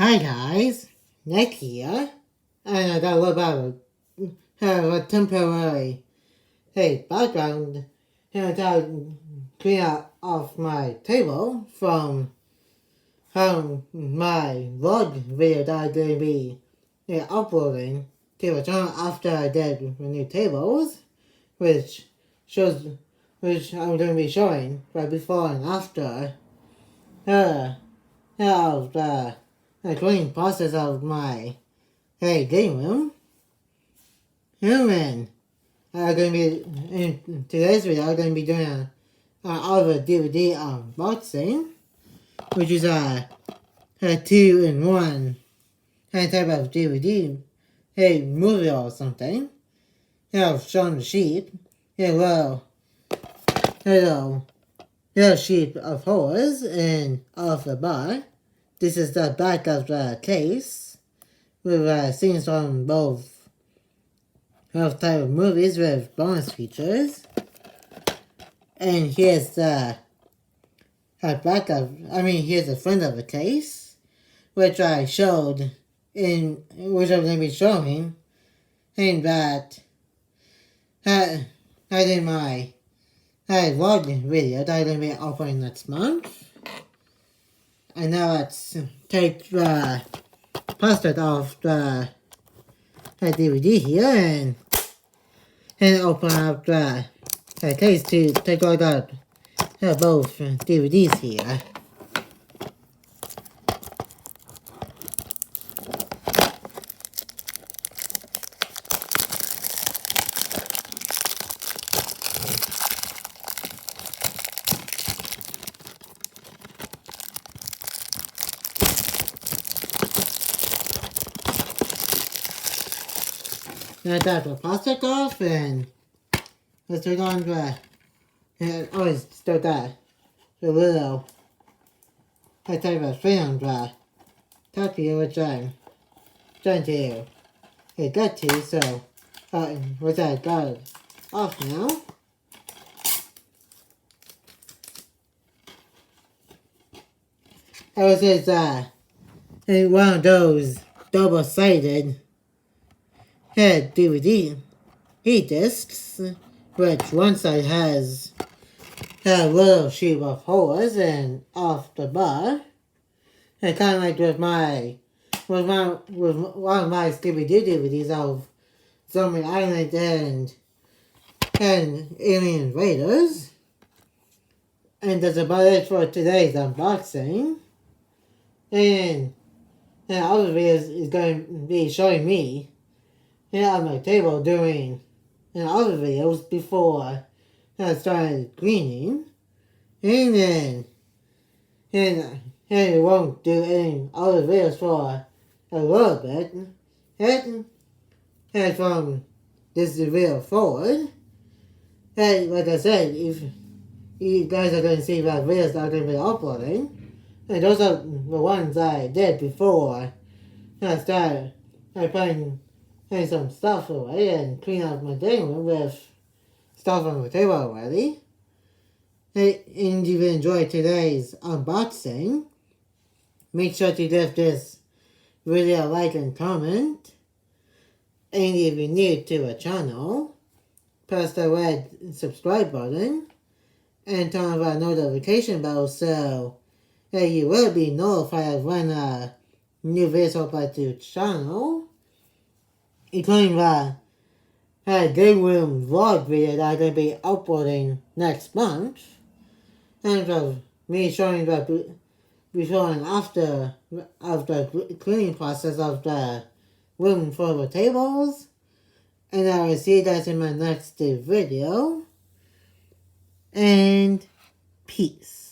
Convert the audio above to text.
Hi guys, Nick here, and I got a little bit of a temporary background here to clean out off my table from my vlog video that I'm going to be uploading to the channel after I did the new tables, which I'm going to be showing right before and after of the cleaning process of my game room. Human. I'm going to be, in today's video, I'm going to be doing a other DVD unboxing, which is a 2-in-1 type of DVD, movie or something. Of Shaun the sheep, little sheep of horrors, and off the bar. This is the back of the case, with scenes from both type of movies with bonus features. And here's the here's the front of the case, which I showed which I'm going to be showing, and that I did my vlog video that I'm going to be uploading next month. And now let's take the plastic off the DVD here and open up the case to take a look at both DVDs here. Now I got the plastic off, and let's turn on and always start the little type of thing on the top here, which I'm trying to get to, so which I got it off now. This is one of those double-sided DVD discs, which one side has a little sheet of horrors and off the bar. And kind of like with one of my Scooby-Doo DVDs of Zombie Island and Alien Raiders. And that's about it for today's unboxing. And other videos is going to be showing me on my table doing other videos before I started cleaning. And I won't do any other videos for a little bit. And from this video forward, like I said, if you guys are going to see the videos that I'm going to be uploading, and those are the ones I did before I started putting some stuff away and clean up my dining room with stuff on the table already. And if you enjoyed today's unboxing, make sure to give this video a like and comment. And if you're new to the channel, press the red subscribe button and turn on the notification bell so that you will be notified when a new video is uploaded to the channel, including the game room vlog video that I'm going to be uploading next month, and of me showing the before and after of the cleaning process of the room for the tables. And I will see you guys in my next video, and peace.